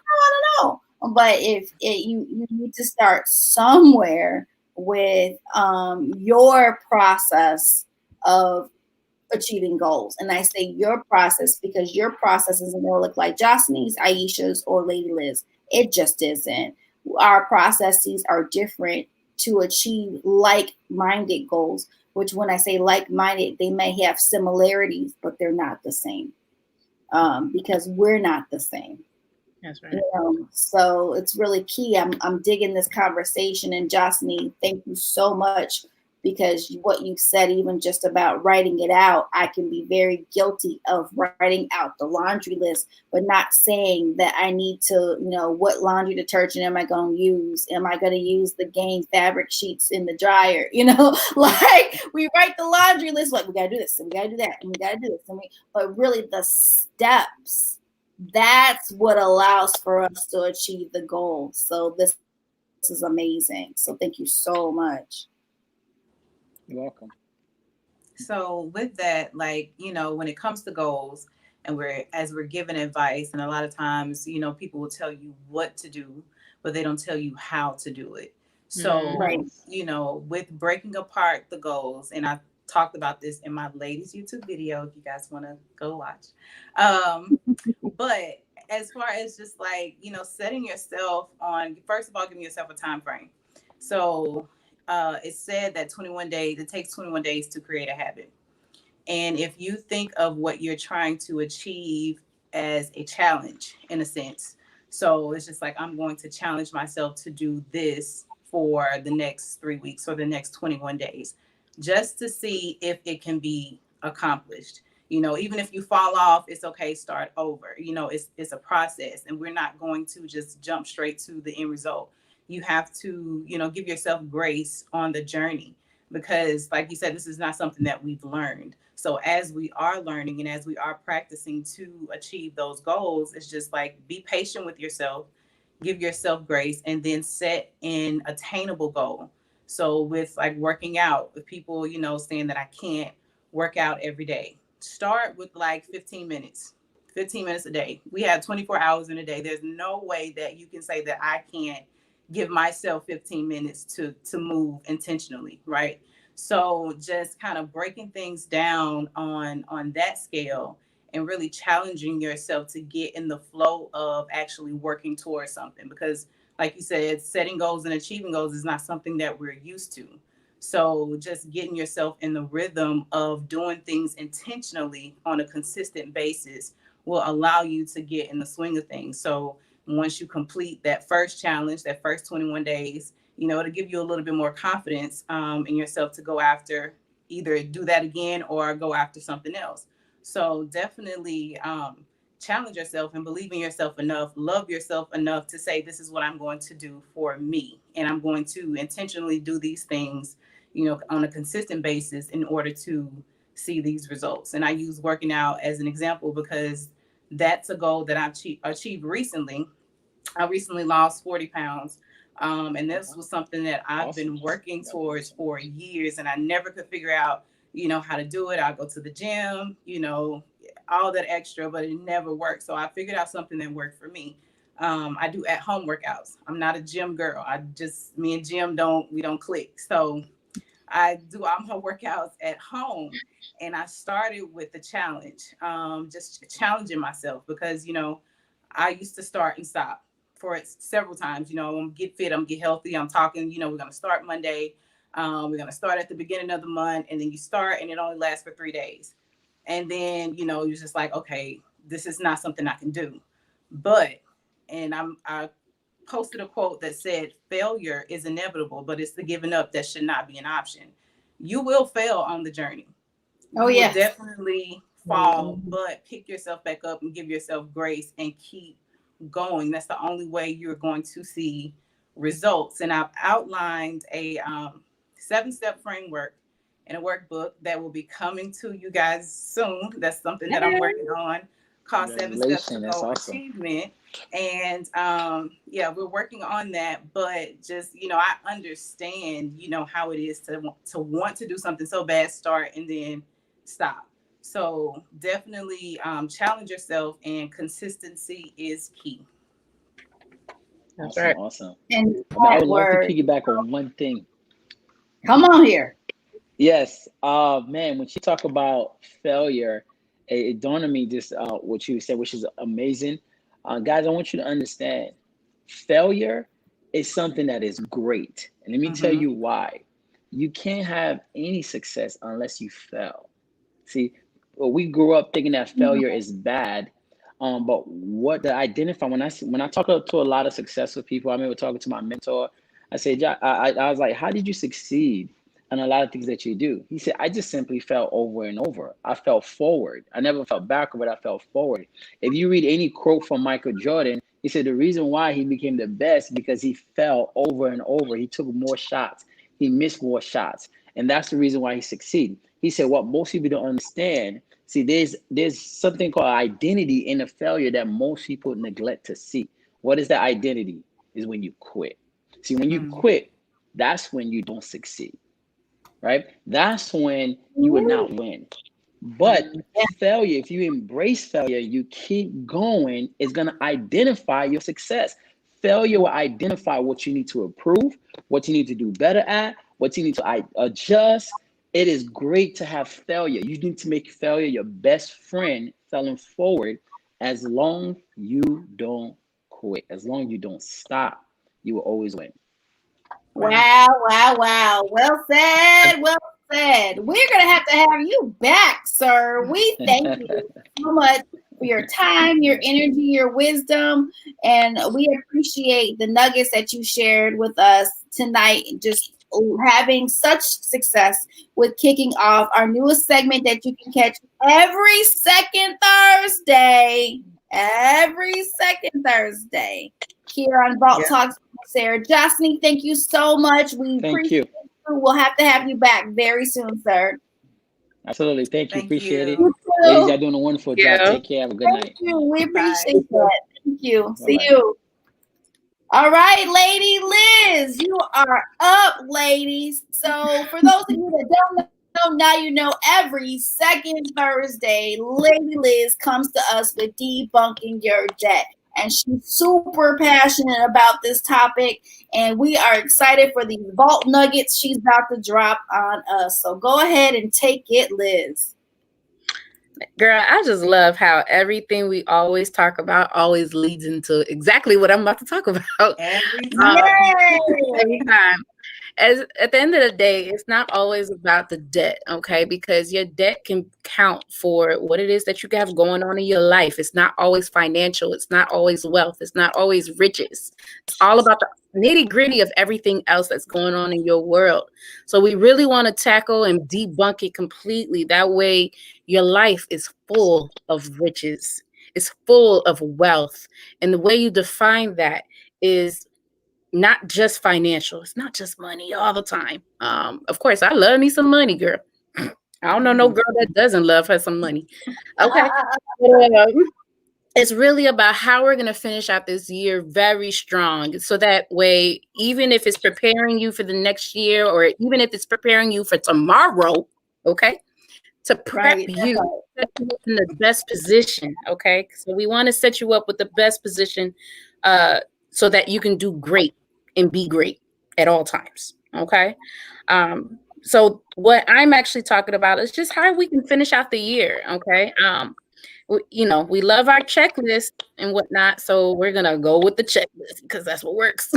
I don't know. But you need to start somewhere with your process of achieving goals. And I say your process because your process isn't going to look like Josine's, Aisha's, or Lady Liz. It just isn't. Our processes are different to achieve like-minded goals, which when I say like-minded, they may have similarities, but they're not the same because we're not the same. That's right. So it's really key. I'm digging this conversation, and Josiny, thank you so much, because what you said, even just about writing it out, I can be very guilty of writing out the laundry list, but not saying that I need to, what laundry detergent am I going to use? Am I going to use the Gain fabric sheets in the dryer? Like we write the laundry list, like we got to do this and we got to do that and we got to do this. But really the steps, that's what allows for us to achieve the goal. So this is amazing. So thank you so much. You're welcome. So with that, when it comes to goals, and we're given advice, and a lot of times, people will tell you what to do, but they don't tell you how to do it. So, right. With breaking apart the goals, and I talked about this in my latest YouTube video, if you guys want to go watch. But as far as just setting yourself on, first of all, giving yourself a time frame. So it's said that it takes 21 days to create a habit. And if you think of what you're trying to achieve as a challenge, in a sense, so it's just like, I'm going to challenge myself to do this for the next 3 weeks or the next 21 days, just to see if it can be accomplished. Even if you fall off, it's okay, start over. It's a process, and we're not going to just jump straight to the end result. You have to, give yourself grace on the journey, because like you said, this is not something that we've learned. So as we are learning and as we are practicing to achieve those goals, it's just like, be patient with yourself, give yourself grace, and then set an attainable goal. So with working out, with people, saying that I can't work out every day, start with 15 minutes a day. We have 24 hours in a day. There's no way that you can say that I can't give myself 15 minutes to move intentionally, right? So just kind of breaking things down on that scale, and really challenging yourself to get in the flow of actually working towards something. Because like you said, setting goals and achieving goals is not something that we're used to. So just getting yourself in the rhythm of doing things intentionally on a consistent basis will allow you to get in the swing of things. So once you complete that first challenge, that first 21 days, it'll give you a little bit more confidence in yourself to go after, either do that again or go after something else. So definitely challenge yourself and believe in yourself enough, love yourself enough to say, this is what I'm going to do for me. And I'm going to intentionally do these things, on a consistent basis in order to see these results. And I use working out as an example because that's a goal that I've achieved recently. I recently lost 40 pounds. And this was something that I've been working towards for years, and I never could figure out, how to do it. I'll go to the gym, all that extra, but it never worked. So I figured out something that worked for me. I do at-home workouts. I'm not a gym girl. Me and Jim don't click. So I do all my workouts at home. And I started with the challenge, just challenging myself because, I used to start and stop for it several times. I'm gonna get fit, I'm gonna get healthy. I'm talking, we're gonna start Monday. We're going to start at the beginning of the month, and then you start and it only lasts for 3 days. And then, you're just like, okay, this is not something I can do. But, and I posted a quote that said, failure is inevitable, but it's the giving up that should not be an option. You will fail on the journey. Oh, you yeah. will definitely fall, but pick yourself back up and give yourself grace and keep going. That's the only way you're going to see results. And I've outlined a 7-step framework and a workbook that will be coming to you guys soon. That's something that I'm working on, called 7 Steps to Goal Achievement. And we're working on that. But just, I understand, how it is to want to do something so bad, start and then stop. So definitely challenge yourself, and consistency is key. That's right. Awesome. And I would love to piggyback on one thing. Come on here. Yes. Man, when you talk about failure, it dawned on me just what you said, which is amazing. Guys, I want you to understand, failure is something that is great. And let me tell you why. You can't have any success unless you fail. See, we grew up thinking that failure is bad. But what to identify, when I talk to a lot of successful people, I remember talking to my mentor. I said, I was like, how did you succeed in a lot of things that you do? He said, I just simply fell over and over. I fell forward. I never fell backward, but I fell forward. If you read any quote from Michael Jordan, he said the reason why he became the best because he fell over and over. He took more shots. He missed more shots. And that's the reason why he succeeded. He said what most people don't understand. See, there's something called identity in a failure that most people neglect to see. What is that identity? Is when you quit. See, when you quit, that's when you don't succeed, right? That's when you will not win. But failure, if you embrace failure, you keep going, it's going to identify your success. Failure will identify what you need to improve, what you need to do better at, what you need to adjust. It is great to have failure. You need to make failure your best friend failing forward. As long you don't quit, as long as you don't stop, you will always win. Wow. Well said. We're going to have you back, sir. We thank you so much for your time, your energy, your wisdom, and we appreciate the nuggets that you shared with us tonight. Just having such success with kicking off our newest segment that you can catch every second Thursday here on Vault Talks with Sarah Jostny. Thank you so much. We appreciate you. We'll have to have you back very soon, sir. Absolutely. Thank you. Appreciate it. Ladies, y'all doing a wonderful job. Take care. Have a good night. We appreciate that. Thank you. Bye-bye. See you. All right, Lady Liz, you are up, ladies. So for those of you that don't know, now you know, every second Thursday, Lady Liz comes to us with debunking your debt. And she's super passionate about this topic. And we are excited for these vault nuggets she's about to drop on us. So go ahead and take it, Liz. Girl, I just love how everything we always talk about always leads into exactly what I'm about to talk about. Every time. As at the end of the day, it's not always about the debt, okay? Because your debt can count for what it is that you have going on in your life. It's not always financial. It's not always wealth. It's not always riches. It's all about the nitty-gritty of everything else that's going on in your world. So we really want to tackle and debunk it completely. That way your life is full of riches. It's full of wealth. And the way you define that is not just financial. It's not just money all the time. Of course, I love me some money, girl. I don't know no girl that doesn't love her some money. Okay. It's really about how we're going to finish out this year very strong. So that way, even if it's preparing you for the next year, or even if it's preparing you for tomorrow, okay, to prep you in the best position, okay? So we want to set you up with the best position so that you can do great and be great at all times, okay? So what I'm actually talking about is just how we can finish out the year, okay? We love our checklist and whatnot, so we're gonna go with the checklist because that's what works.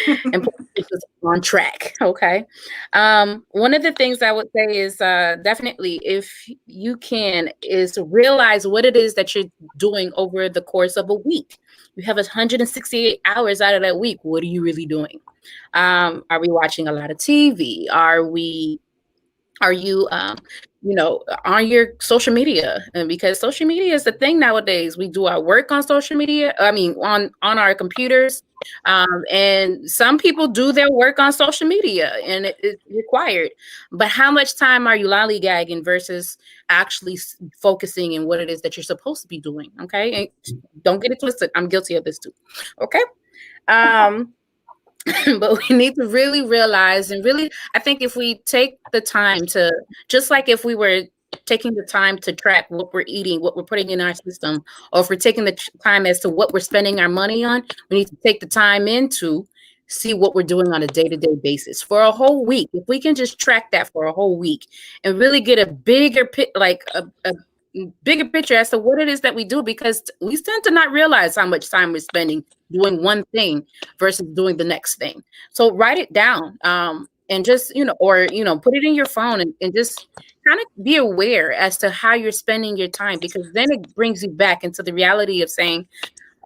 and put this on track. Okay. One of the things I would say is definitely, if you can, is realize what it is that you're doing over the course of a week. You have 168 hours out of that week. What are you really doing? Are we watching a lot of TV? Are you on your social media? And because social media is the thing nowadays, we do our work on social media, on our computers, and some people do their work on social media, and it's required. But how much time are you lollygagging versus actually focusing in what it is that you're supposed to be doing? Okay, and don't get it twisted, I'm guilty of this too. Okay. But we need to really realize, and really, I think if we take the time to, just like if we were taking the time to track what we're eating, what we're putting in our system, or if we're taking the time as to what we're spending our money on, we need to take the time to see what we're doing on a day-to-day basis for a whole week. If we can just track that for a whole week and really get a bigger bigger picture as to what it is that we do, because we tend to not realize how much time we're spending doing one thing versus doing the next thing. So write it down, and just, put it in your phone, and just kind of be aware as to how you're spending your time, because then it brings you back into the reality of saying,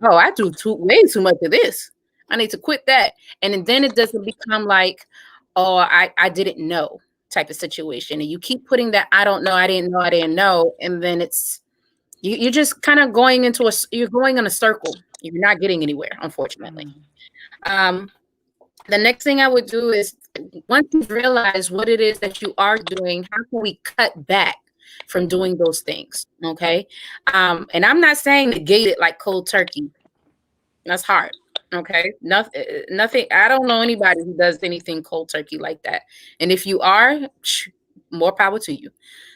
oh, I do way too much of this. I need to quit that. And then it doesn't become like, oh, I didn't know type of situation. And you keep putting that, I don't know, I didn't know. And then you're just kind of going in a circle. You're not getting anywhere, unfortunately. The next thing I would do is, once you've realized what it is that you are doing, how can we cut back from doing those things? Okay. And I'm not saying negate it like cold turkey. That's hard. Okay. Nothing. I don't know anybody who does anything cold turkey like that. And if you are, more power to you.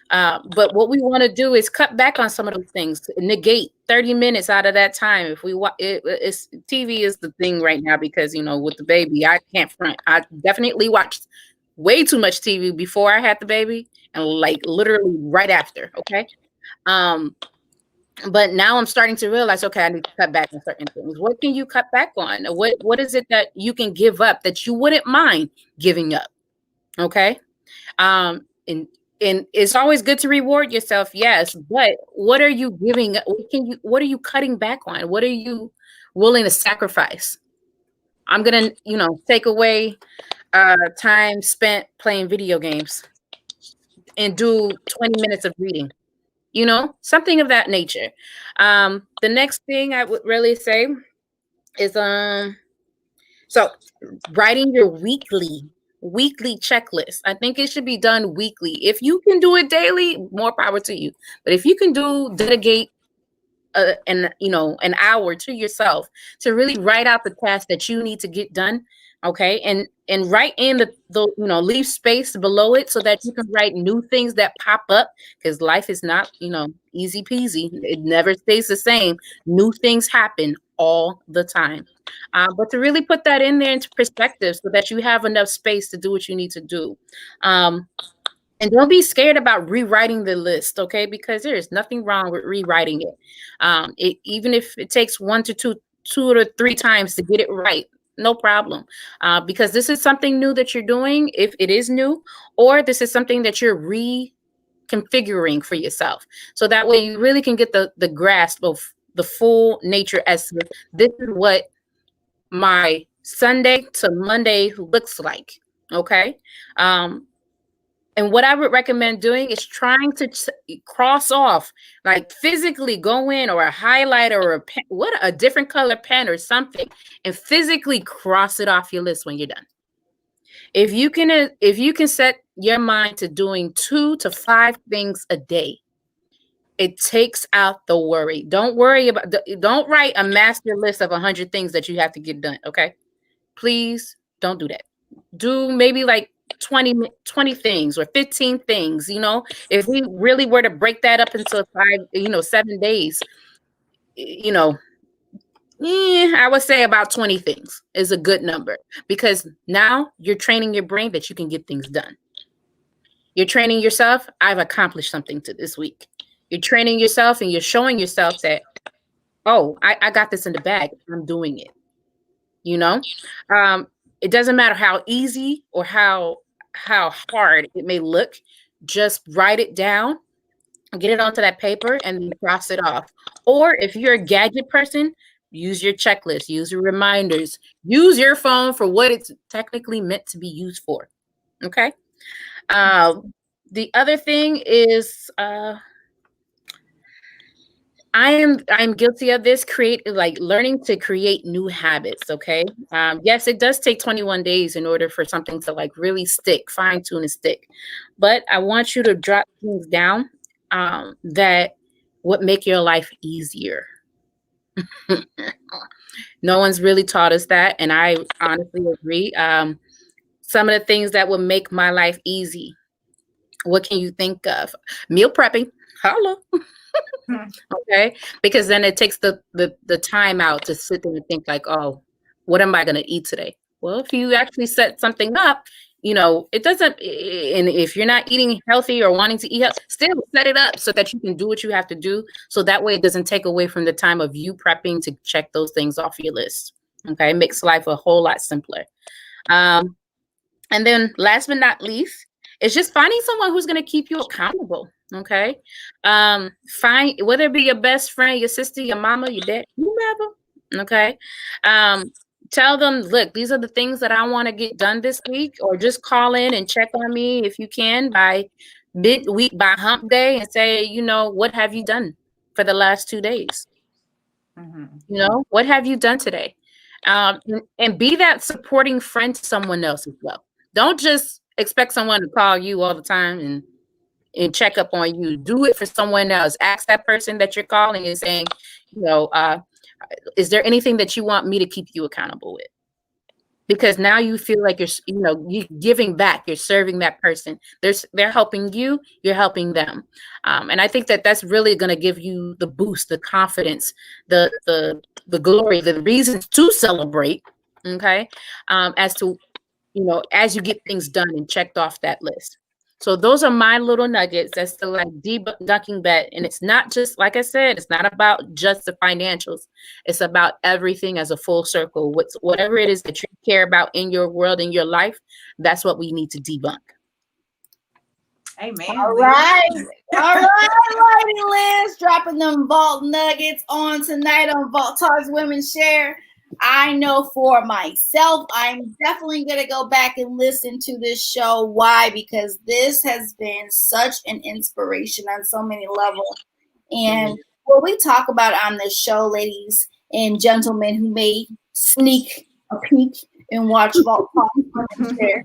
But what we want to do is cut back on some of those things, negate 30 minutes out of that time. If we watch it's TV is the thing right now, because, with the baby, I can't front. I definitely watched way too much TV before I had the baby, and like literally right after. Okay. But now I'm starting to realize, okay, I need to cut back on certain things. What can you cut back on? What is it that you can give up that you wouldn't mind giving up? Okay. And it's always good to reward yourself, yes, but what are you giving? What are you cutting back on? What are you willing to sacrifice? I'm gonna, take away time spent playing video games and do 20 minutes of reading. Something of that nature. The next thing I would really say is so writing your weekly checklist. I think it should be done weekly. If you can do it daily, more power to you. But if you can dedicate an hour to yourself to really write out the tasks that you need to get done, okay, and write in the leave space below it so that you can write new things that pop up, because life is not easy peasy. It never stays the same. New things happen all the time. But to really put that in there into perspective so that you have enough space to do what you need to do. And don't be scared about rewriting the list, okay? Because there is nothing wrong with rewriting it. Even if it takes 2 to 3 times to get it right, no problem. Because this is something new that you're doing, if it is new, or this is something that you're reconfiguring for yourself. So that way you really can get the grasp of the full nature as to this is what my Sunday to Monday looks like. Okay. And what I would recommend doing is trying to cross off, like physically go in, or a highlighter, or a different color pen or something, and physically cross it off your list when you're done. If you can set your mind to doing 2 to 5 things a day, it takes out the worry. Don't write a master list of 100 things that you have to get done. Okay. Please don't do that. Do maybe like 20 things or 15 things. If we really were to break that up into 7 days, I would say about 20 things is a good number, because now you're training your brain that you can get things done. You're training yourself. I've accomplished something this week. You're training yourself, and you're showing yourself that, oh, I got this in the bag. I'm doing it. it doesn't matter how easy or how hard it may look. Just write it down, get it onto that paper, and then cross it off. Or if you're a gadget person, use your checklist, use your reminders, use your phone for what it's technically meant to be used for. Okay. The other thing is, I'm guilty of this. Learning to create new habits. Okay. Yes, it does take 21 days in order for something to like really stick, fine tune and stick. But I want you to drop things down that would make your life easier. No one's really taught us that, and I honestly agree. Some of the things that would make my life easy. What can you think of? Meal prepping. Hello. Okay, because then it takes the time out to sit there and think like, oh, what am I going to eat today? Well, if you actually set something up, it doesn't. And if you're not eating healthy or wanting to eat healthy, still set it up so that you can do what you have to do. So that way, it doesn't take away from the time of you prepping to check those things off your list. Okay, it makes life a whole lot simpler. And then, last but not least, it's just finding someone who's going to keep you accountable. Okay. Find, whether it be your best friend, your sister, your mama, your dad, whomever. Okay. Tell them, look, these are the things that I want to get done this week, or just call in and check on me if you can by midweek, by hump day, and say, what have you done for the last 2 days? What have you done today? And be that supporting friend to someone else as well. Don't just expect someone to call you all the time and check up on you. Do it for someone else. Ask that person that you're calling and saying, is there anything that you want me to keep you accountable with? Because now you feel like you're giving back. You're serving that person. They're helping you. You're helping them. And I think that that's really going to give you the boost, the confidence, the glory, the reasons to celebrate. Okay, as to as you get things done and checked off that list. So those are my little nuggets. That's the like debunking bet. And it's not just, like I said, it's not about just the financials. It's about everything as a full circle. Whatever it is that you care about in your world, in your life, that's what we need to debunk. Amen. All right. All right, Lady Liz, dropping them vault nuggets on tonight on Vault Talks Women Share. I know for myself, I'm definitely going to go back and listen to this show. Why? Because this has been such an inspiration on so many levels. And what we talk about on this show, ladies and gentlemen who may sneak a peek and watch Vault Talks there,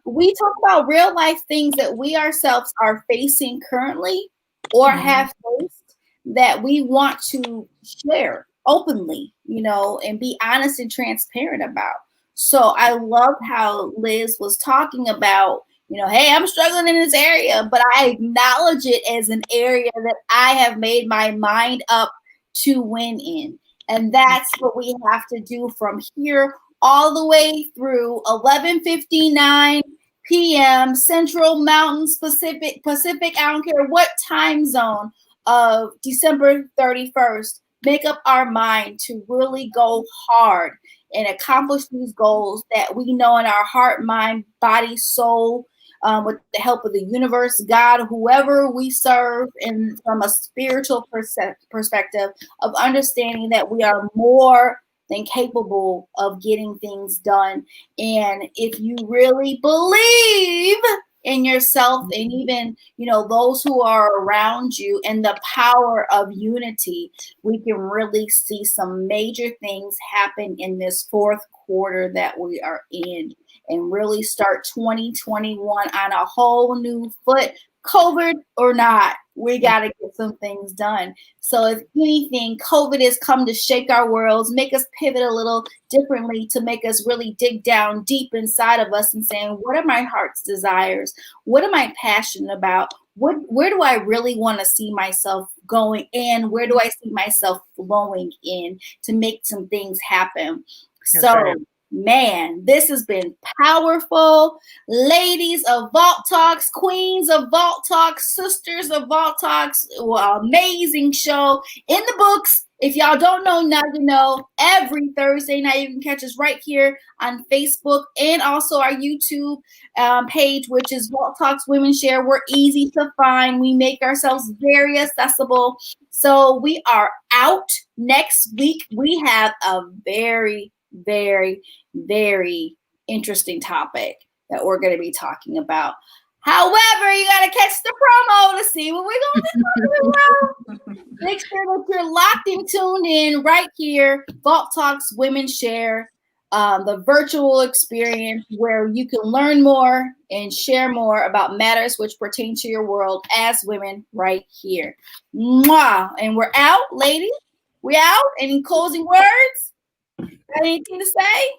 we talk about real life things that we ourselves are facing currently or have faced that we want to share openly, and be honest and transparent about. So I love how Liz was talking about, hey, I'm struggling in this area, but I acknowledge it as an area that I have made my mind up to win in. And that's what we have to do from here all the way through 11:59 p.m. Central, Mountain, Pacific, I don't care what time zone of December 31st. Make up our mind to really go hard and accomplish these goals that we know in our heart, mind, body, soul, with the help of the universe, God, whoever we serve, and from a spiritual perspective of understanding that we are more than capable of getting things done. And if you really believe in yourself and even, those who are around you and the power of unity, we can really see some major things happen in this fourth quarter that we are in and really start 2021 on a whole new foot. COVID or not, we got to get some things done. So if anything, COVID has come to shake our worlds, make us pivot a little differently, to make us really dig down deep inside of us and saying, what are my heart's desires? What am I passionate about? Where do I really want to see myself going, and where do I see myself flowing in to make some things happen? That's right. Man, this has been powerful. Ladies of Vault Talks, queens of Vault Talks, sisters of Vault Talks, well, amazing show in the books. If y'all don't know, now you know. Every Thursday night, you can catch us right here on Facebook and also our YouTube page, which is Vault Talks Women Share. We're easy to find. We make ourselves very accessible. So we are out. Next week, we have a very, very, very interesting topic that we're going to be talking about. However, you got to catch the promo to see what we're going to be talking about. Make sure that you're locked and tuned in right here. Vault Talks Women Share, the virtual experience where you can learn more and share more about matters which pertain to your world as women right here. Mwah. And we're out, ladies. We out. Any closing words? Got anything to say?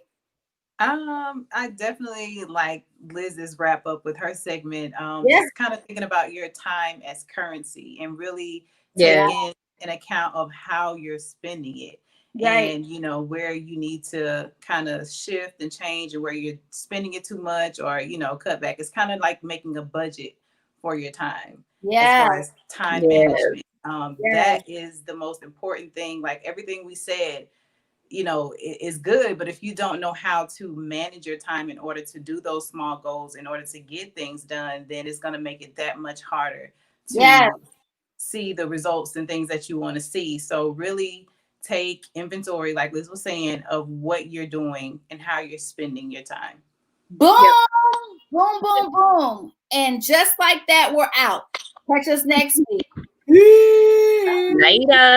I definitely like Liz's wrap up with her segment. Yeah. Just kind of thinking about your time as currency and really Yeah. taking an account of how you're spending it. Right. And you know where you need to kind of shift and change, and where you're spending it too much, or cut back. It's kind of like making a budget for your time. Yeah. As far as time Yes. management, Yes. that is the most important thing. Like everything we said, is good, but if you don't know how to manage your time in order to do those small goals, in order to get things done, then it's going to make it that much harder to Yes. see the results and things that you want to see. So really take inventory, like Liz was saying, of what you're doing and how you're spending your time. Boom, boom, boom, boom. And just like that, we're out. Catch us next week. Later.